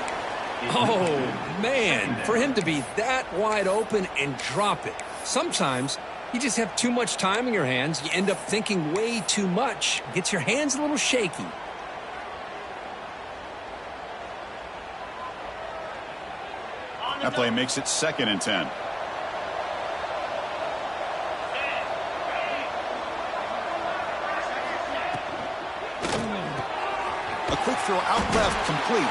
Oh, man, for him to be that wide open and drop it. Sometimes you just have too much time in your hands. You end up thinking way too much. Gets your hands a little shaky. That play makes it 2nd and 10. A quick throw out left, complete.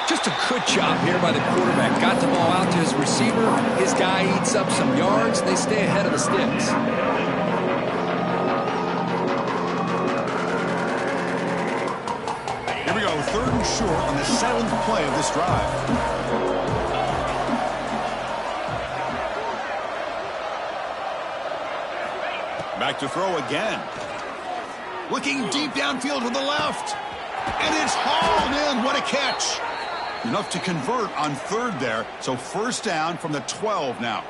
Just a good job here by the quarterback. Got the ball out to his receiver. His guy eats up some yards. They stay ahead of the sticks. Here we go, 3rd and short on the 7th play of this drive. Back to throw again. Looking deep downfield to the left. And it's hauled in. What a catch. Enough to convert on 3rd there. So 1st down from the 12 now.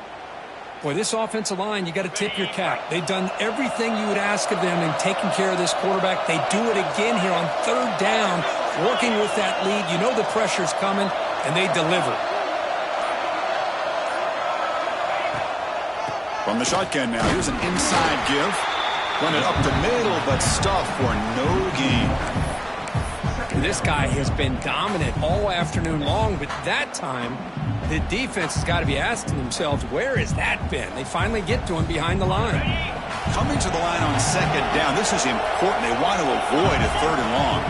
Boy, this offensive line, you got to tip your cap. They've done everything you would ask of them in taking care of this quarterback. They do it again here on 3rd down, working with that lead. You know the pressure's coming, and they deliver. From the shotgun now, here's an inside give. Run it up the middle, but stuff for no gain. This guy has been dominant all afternoon long, but that time, the defense has got to be asking themselves, where has that been? They finally get to him behind the line. Coming to the line on second down, this is important. They want to avoid a 3rd and long.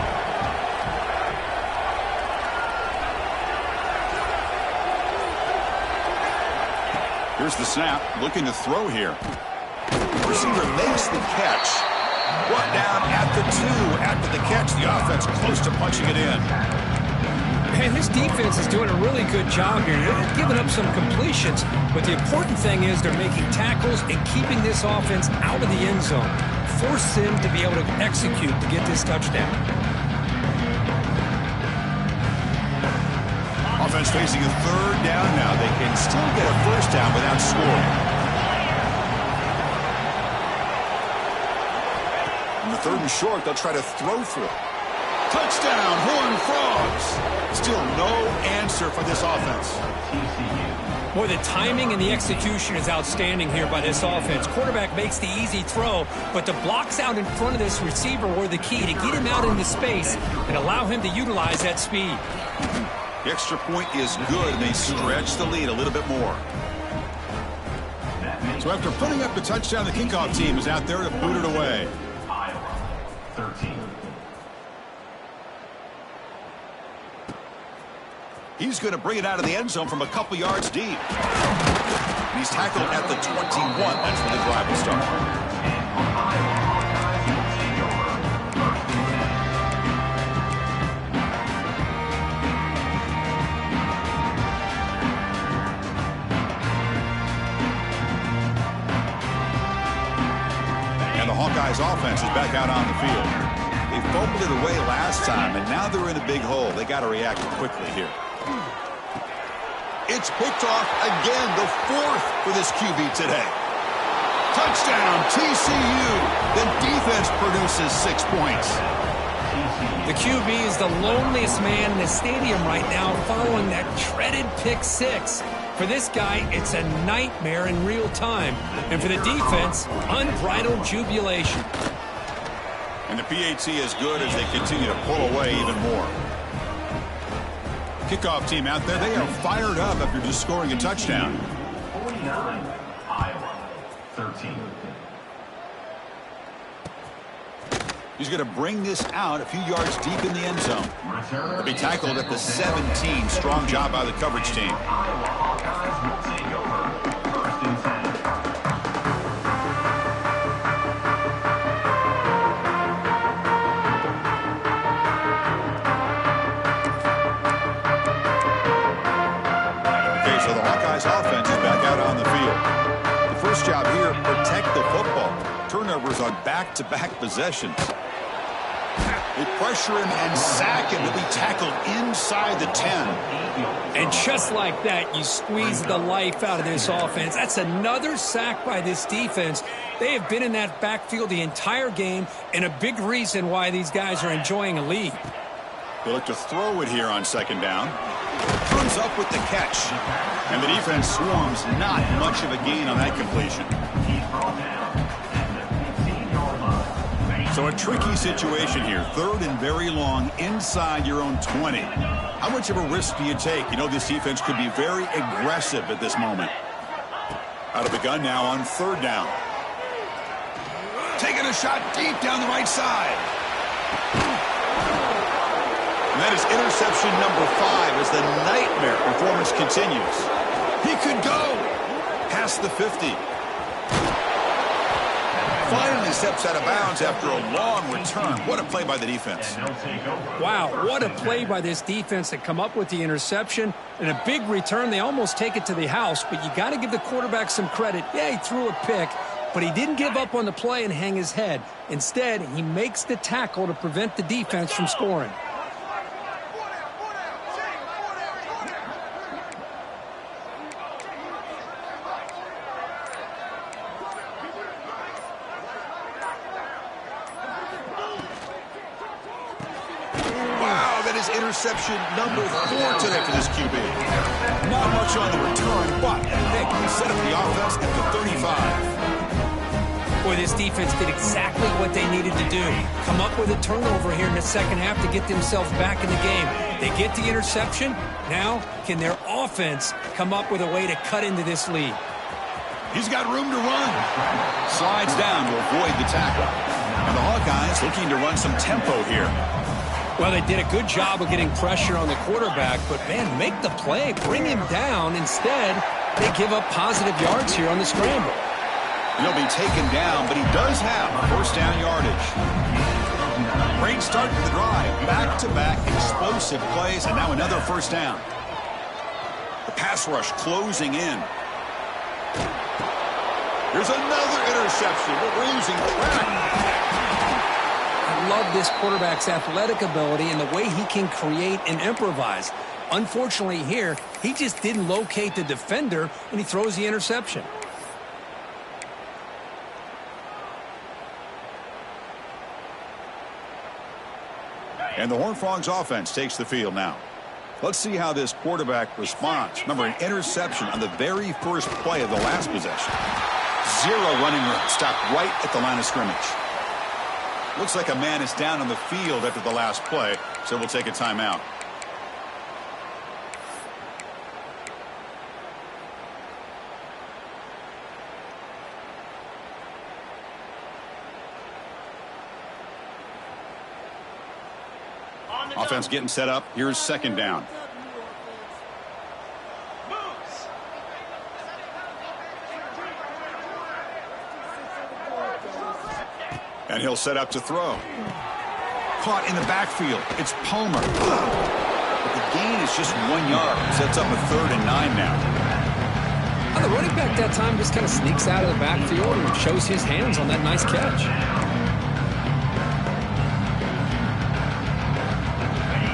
Here's the snap, looking to throw here. Receiver makes the catch. Brought down at the 2. After the catch, the offense close to punching it in. Man, this defense is doing a really good job here. They're giving up some completions, but the important thing is they're making tackles and keeping this offense out of the end zone. Force them to be able to execute to get this touchdown. Offense facing a 3rd down now. They can still get a 1st down without scoring. On the 3rd and short, they'll try to throw for it. Touchdown, Horned Frogs. Still no answer for this offense. Boy, the timing and the execution is outstanding here by this offense. Quarterback makes the easy throw, but the blocks out in front of this receiver were the key to get him out into space and allow him to utilize that speed. The extra point is good, and they stretch the lead a little bit more. So after putting up the touchdown, the kickoff team is out there to boot it away. 13. He's going to bring it out of the end zone from a couple yards deep. He's tackled at the 21. That's where the drive will start. And the Hawkeyes offense is back out on the field. They fumbled it away last time, and now they're in a big hole. They got to react quickly here. It's picked off again, the 4th for this QB today. Touchdown, TCU. The defense produces 6 points. The QB is the loneliest man in the stadium right now following that treaded pick 6. For this guy, it's a nightmare in real time. And for the defense, unbridled jubilation. And the PAT is good as they continue to pull away even more. Kickoff team out there, they are fired up after just scoring a touchdown. 49, Iowa, 13. He's going to bring this out a few yards deep in the end zone. He'll be tackled at the 17. Strong job by the coverage team. Iowa Hawkeyes will take over 1st and 10. So the Hawkeyes offense is back out on the field. The first job here, protect the football. Turnovers on back-to-back possessions. They pressure him and sack him. He'll be tackled inside the 10. And just like that, you squeeze the life out of this offense. That's another sack by this defense. They have been in that backfield the entire game, and a big reason why these guys are enjoying a lead. They look to throw it here on second down. Comes up with the catch. And the defense swarms. Not much of a gain on that completion. So a tricky situation here. 3rd and very long inside your own 20. How much of a risk do you take? You know this defense could be very aggressive at this moment. Out of the gun now on 3rd down. Taking a shot deep down the right side. And that is interception number 5 as the nightmare performance continues. He could go past the 50. Finally steps out of bounds after a long return. What a play by the defense. Wow, what a play by this defense to come up with the interception and a big return. They almost take it to the house, but you got to give the quarterback some credit. Yeah, he threw a pick, but he didn't give up on the play and hang his head. Instead, he makes the tackle to prevent the defense from scoring. Interception number 4 today for this QB. Not much on the return, but hey, set up the offense at the 35. Boy, this defense did exactly what they needed to do. Come up with a turnover here in the second half to get themselves back in the game. They get the interception. Now, can their offense come up with a way to cut into this lead? He's got room to run. Slides down to avoid the tackle. And the Hawkeyes looking to run some tempo here. Well, they did a good job of getting pressure on the quarterback, but, man, make the play. Bring him down. Instead, they give up positive yards here on the scramble. He'll be taken down, but he does have first down yardage. Great start to the drive. Back-to-back explosive plays, and now another first down. The pass rush closing in. Here's another interception. We're losing track. I love this quarterback's athletic ability and the way he can create and improvise. Unfortunately here, he just didn't locate the defender, and he throws the interception. And the Horned Frogs offense takes the field now. Let's see how this quarterback responds. Remember, an interception on the very first play of the last possession. Zero running room. Stopped right at the line of scrimmage. Looks like a man is down on the field after the last play, so we'll take a timeout. Offense getting set up. Here's second down. And he'll set up to throw. Caught in the backfield. It's Palmer. But the gain is just 1 yard. Sets up a 3rd and 9 now. Well, the running back that time just kind of sneaks out of the backfield and shows his hands on that nice catch.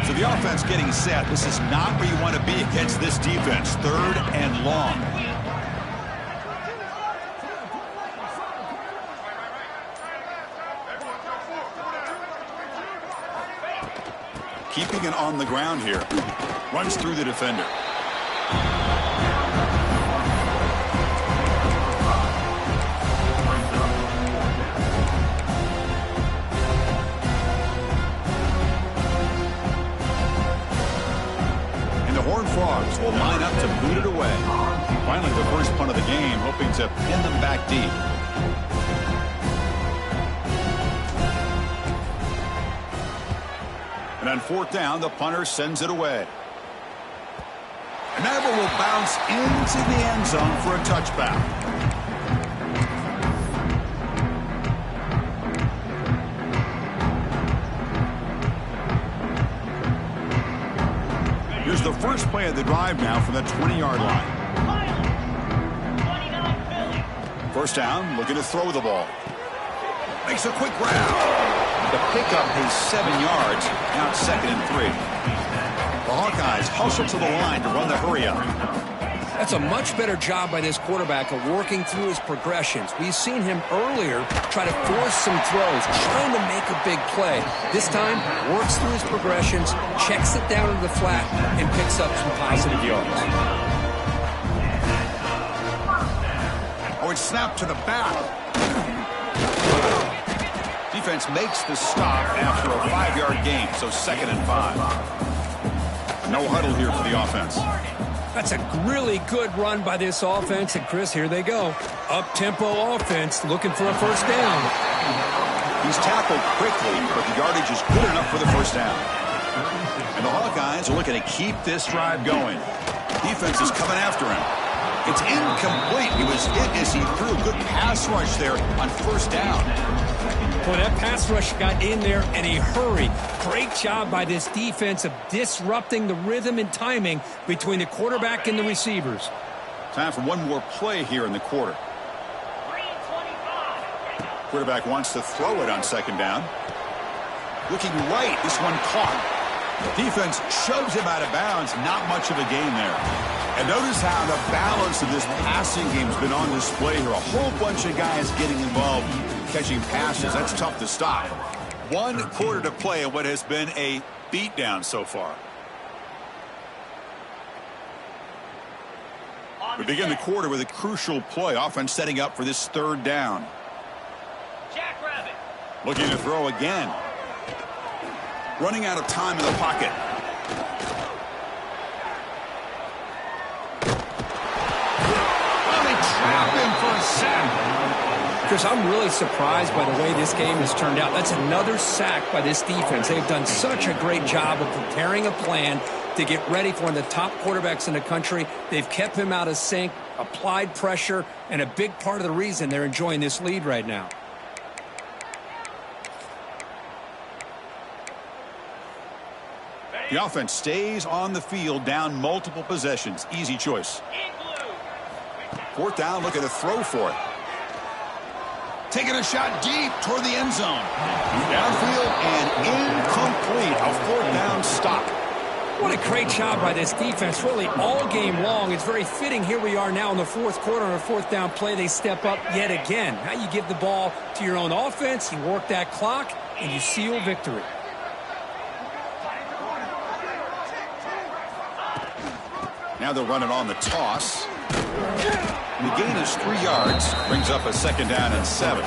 So the offense getting set. This is not where you want to be against this defense. 3rd and long. Keeping it on the ground here. Runs through the defender. Horned Frogs will line up to boot it away. Finally, the first punt of the game, hoping to pin them back deep. And on 4th down, the punter sends it away. And that will bounce into the end zone for a touchback. Here's the first play of the drive now from the 20-yard line. First down, looking to throw the ball. Makes a quick grab. The pickup is 7 yards. Now it's 2nd and 3. The Hawkeyes hustle to the line to run the hurry up. That's a much better job by this quarterback of working through his progressions. We've seen him earlier try to force some throws, trying to make a big play. This time, works through his progressions, checks it down into the flat, and picks up some positive yards. Oh, it's snapped to the back. Defense makes the stop after a 5-yard gain, so 2nd and 5. No huddle here for the offense. That's a really good run by this offense. And, Chris, here they go. Up-tempo offense looking for a first down. He's tackled quickly, but the yardage is good enough for the first down. And the Hawkeyes are looking to keep this drive going. Defense is coming after him. It's incomplete. He was hit as he threw a good pass rush there on first down. Boy, that pass rush got in there in a hurry. Great job by this defense of disrupting the rhythm and timing between the quarterback and the receivers. Time for one more play here in the quarter. Quarterback wants to throw it on second down. Looking right, this one caught. Defense shoves him out of bounds. Not much of a gain there. And notice how the balance of this passing game has been on display here. A whole bunch of guys getting involved, catching passes. That's tough to stop. 1 quarter to play in what has been a beatdown so far. We begin the quarter with a crucial play. Offense setting up for this 3rd down. Looking to throw again. Running out of time in the pocket. Well, they trap him for a sack. Chris, I'm really surprised by the way this game has turned out. That's another sack by this defense. They've done such a great job of preparing a plan to get ready for one of the top quarterbacks in the country. They've kept him out of sync, applied pressure, and a big part of the reason they're enjoying this lead right now. The offense stays on the field, down multiple possessions. Easy choice. Fourth down, looking to throw for it. Taking a shot deep toward the end zone. Downfield and incomplete. A fourth down stop. What a great job by this defense, really all game long. It's very fitting. Here we are now in the fourth quarter on a fourth down play. They step up yet again. Now you give the ball to your own offense, you work that clock, and you seal victory. Now they'll run it on the toss. The gain is 3 yards. Brings up a second down and 7.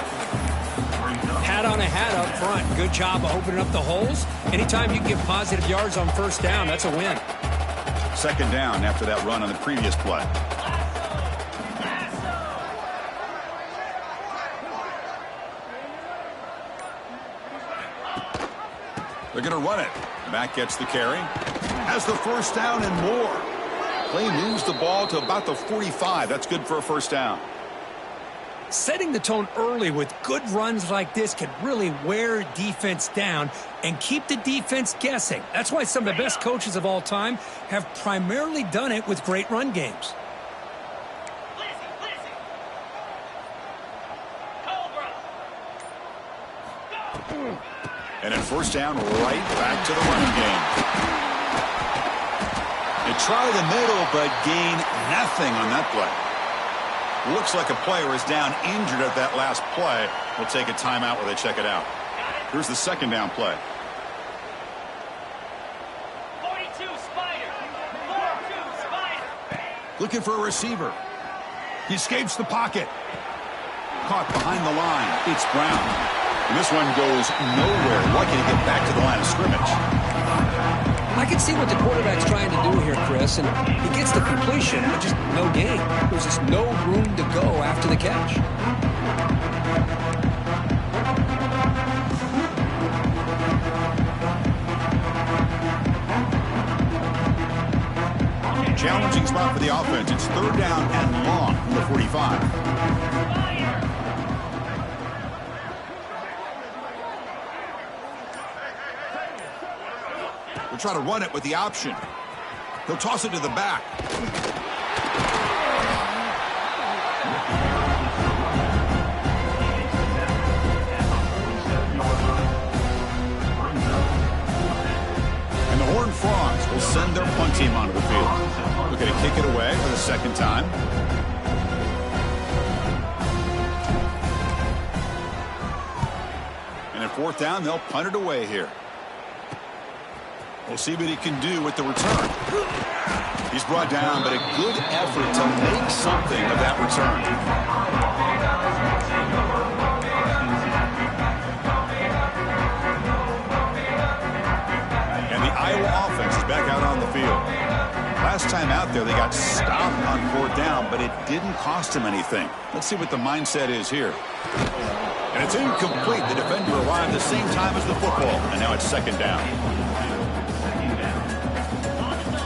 Hat on a hat up front. Good job of opening up the holes. Anytime you can get positive yards on first down, that's a win. Second down after that run on the previous play. They're going to run it. Back gets the carry. Has the first down and more. Play moves the ball to about the 45. That's good for a first down. Setting the tone early with good runs like this can really wear defense down and keep the defense guessing. That's why some of the best coaches of all time have primarily done it with great run games. And then first down, right back to the running game. They try the middle, but gain nothing on that play. Looks like a player is down injured at that last play. We'll take a timeout where they check it out. Here's the second down play. 42 Spider. 42 Spider. Looking for a receiver. He escapes the pocket. Caught behind the line. It's Brown. And this one goes nowhere. Lucky to get back to the line of scrimmage. I can see what the quarterback's trying to do here, Chris, and he gets the completion, but just no gain. There's just no room to go after the catch. Challenging spot for the offense. It's third down and long from the 45. We'll try to run it with the option. He'll toss it to the back. And the Horned Frogs will send their punt team onto the field. Looking to kick it away for the second time. And at fourth down, they'll punt it away here. We'll see what he can do with the return. He's brought down, but a good effort to make something of that return. And the Iowa offense is back out on the field. Last time out there, they got stopped on fourth down, but it didn't cost him anything. Let's see what the mindset is here. And it's incomplete. The defender arrived the same time as the football, and now it's second down.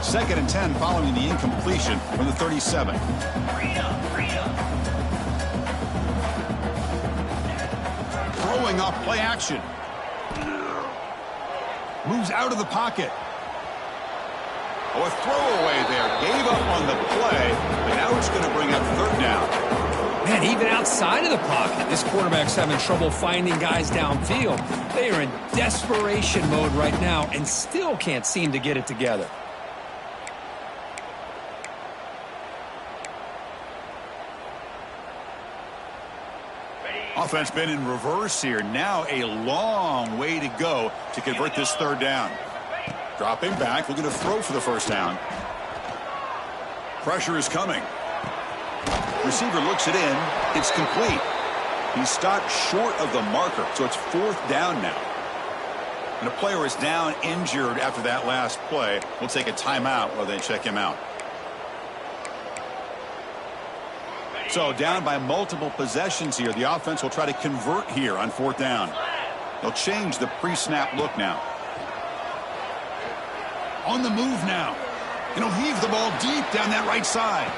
Second and 10 following the incompletion from the 37. Throwing off play action. Moves out of the pocket. Oh, a throwaway there. Gave up on the play, but now it's going to bring up third down. Man, even outside of the pocket, this quarterback's having trouble finding guys downfield. They are in desperation mode right now and still can't seem to get it together. Offense been in reverse here. Now a long way to go to convert this third down. Dropping back, looking to throw for the first down. Pressure is coming. Receiver looks it in. It's complete. He stopped short of the marker, so it's 4th down now. And a player is down injured after that last play. We'll take a timeout while they check him out. So down by multiple possessions here. The offense will try to convert here on 4th down. They'll change the pre-snap look now. On the move now. And he'll heave the ball deep down that right side.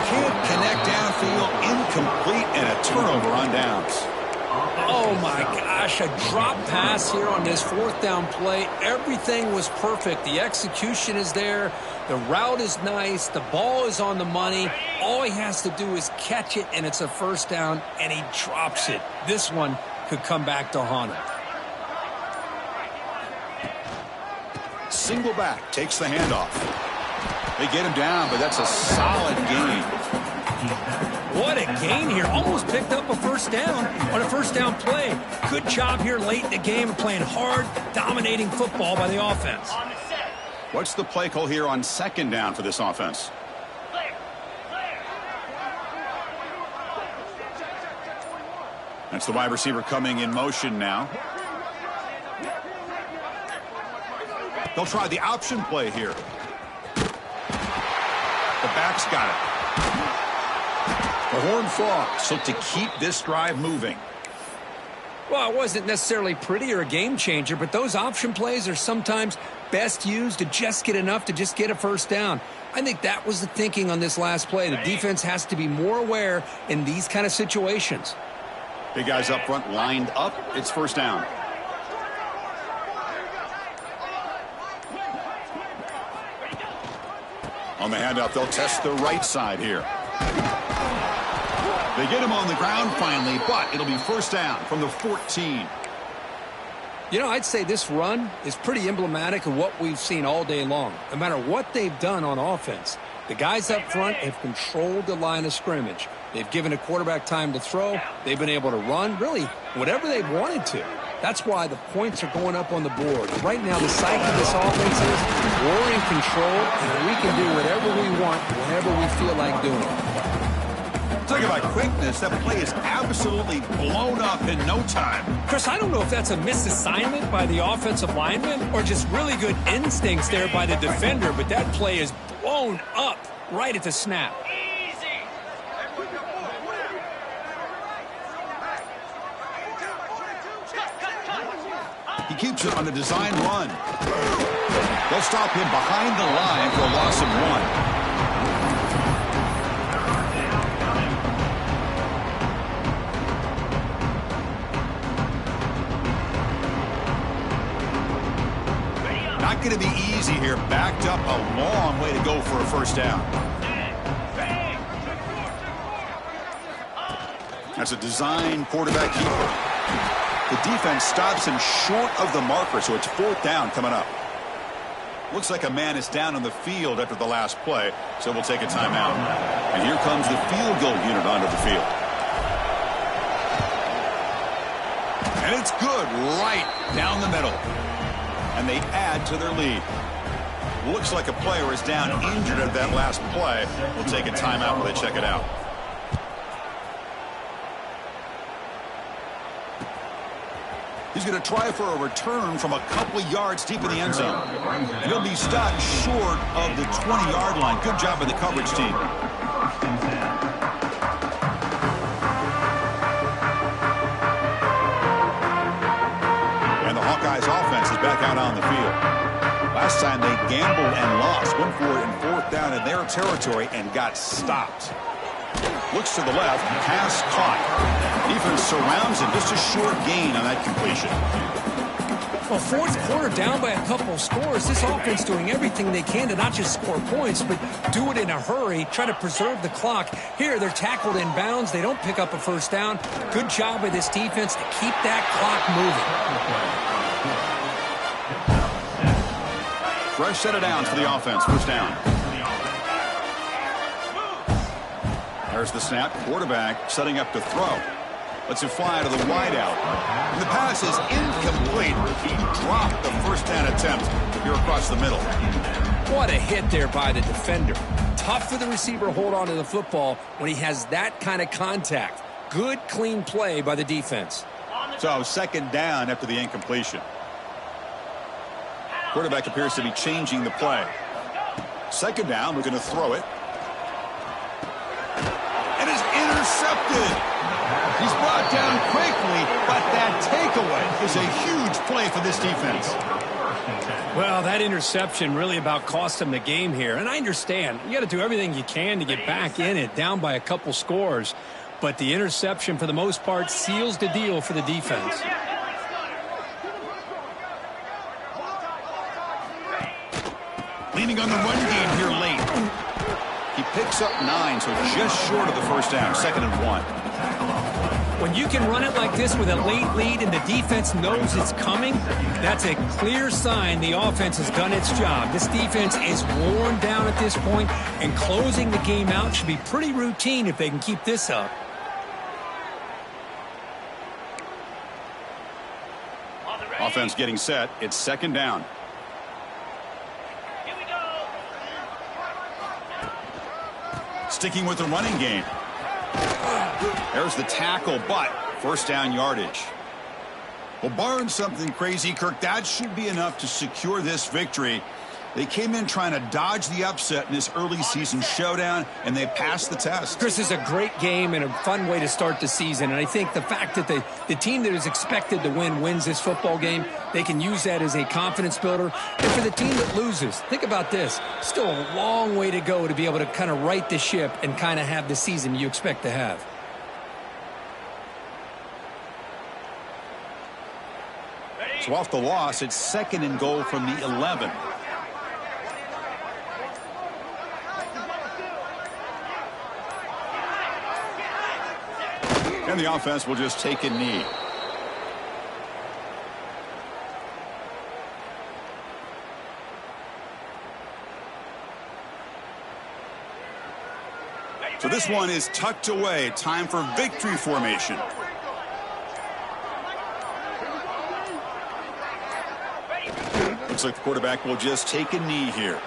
Can't connect downfield, incomplete, and a turnover on downs. Oh, my gosh, a drop pass here on this 4th down play. Everything was perfect. The execution is there. The route is nice. The ball is on the money. All he has to do is catch it, and it's a 1st down, and he drops it. This one could come back to haunt him. Single back, takes the handoff. They get him down, but that's a solid gain. What a gain here. Almost picked up a 1st down on a 1st down play. Good job here late in the game, playing hard, dominating football by the offense. What's the play call here on 2nd down for this offense? That's the wide receiver coming in motion now. They'll try the option play here. The back's got it. The Horned Frogs look to keep this drive moving. Well, it wasn't necessarily pretty or a game changer, but those option plays are sometimes best used to just get enough to just get a 1st down. I think that was the thinking on this last play. The defense has to be more aware in these kind of situations. Big guys up front lined up. It's 1st down. On the handoff, they'll test the right side here. They get him on the ground finally, but it'll be 1st down from the 14. You know, I'd say this run is pretty emblematic of what we've seen all day long. No matter what they've done on offense, the guys up front have controlled the line of scrimmage. They've given a quarterback time to throw. They've been able to run, really, whatever they've wanted to. That's why the points are going up on the board. Right now, the psyche of this offense is we're in control, and we can do whatever we want whenever we feel like doing it. Talk about quickness. That play is absolutely blown up in no time. Chris, I don't know if that's a misassignment by the offensive lineman or just really good instincts there by the defender, but that play is blown up right at the snap. He keeps it on the design run. They'll stop him behind the line for a loss of 1. Not going to be easy here. Backed up a long way to go for a 1st down. That's a design quarterback keeper. The defense stops him short of the marker, so it's 4th down coming up. Looks like a man is down on the field after the last play, so we'll take a timeout. And here comes the field goal unit onto the field. And it's good right down the middle. And they add to their lead. Looks like a player is down injured at that last play. We'll take a timeout while they check it out. He's going to try for a return from a couple of yards deep in the end zone. And he'll be stopped short of the 20-yard line. Good job by the coverage team. And the Hawkeyes offense is back out on the field. Last time they gambled and lost. Went for it in 4th down in their territory and got stopped. Looks to the left, pass caught. Defense surrounds him, just a short gain on that completion. Well, 4th quarter down by a couple of scores. This offense doing everything they can to not just score points, but do it in a hurry, try to preserve the clock. Here, they're tackled in bounds. They don't pick up a 1st down. Good job by this defense to keep that clock moving. Fresh set of downs for the offense, 1st down. There's the snap. Quarterback setting up to throw. Lets it fly to the wideout. And the pass is incomplete. He dropped the 1st down attempt here across the middle. What a hit there by the defender. Tough for the receiver to hold on to the football when he has that kind of contact. Good, clean play by the defense. So second down after the incompletion. Quarterback appears to be changing the play. Second down, we're going to throw it. And it's intercepted. He's brought down quickly, but that takeaway is a huge play for this defense. Well, that interception really about cost him the game here. And I understand. You got to do everything you can to get back in it, down by a couple scores. But the interception, for the most part, seals the deal for the defense. Leaning on the run game here late. He picks up 9, so just short of the first down. 2nd and 1. When you can run it like this with a late lead and the defense knows it's coming, that's a clear sign the offense has done its job. This defense is worn down at this point, and closing the game out should be pretty routine if they can keep this up. Offense getting set. It's 2nd down. Here we go. Sticking with the running game. There's the tackle, but first down yardage. Well, barring something crazy, Kirk, that should be enough to secure this victory. They came in trying to dodge the upset in this early season showdown, and they passed the test. Chris, is a great game and a fun way to start the season. And I think the fact that the team that is expected to win wins this football game, they can use that as a confidence builder. And for the team that loses, think about this. Still a long way to go to be able to kind of right the ship and kind of have the season you expect to have. So off the loss, it's 2nd and goal from the 11. And the offense will just take a knee. So this one is tucked away. Time for victory formation. Looks like the quarterback will just take a knee here.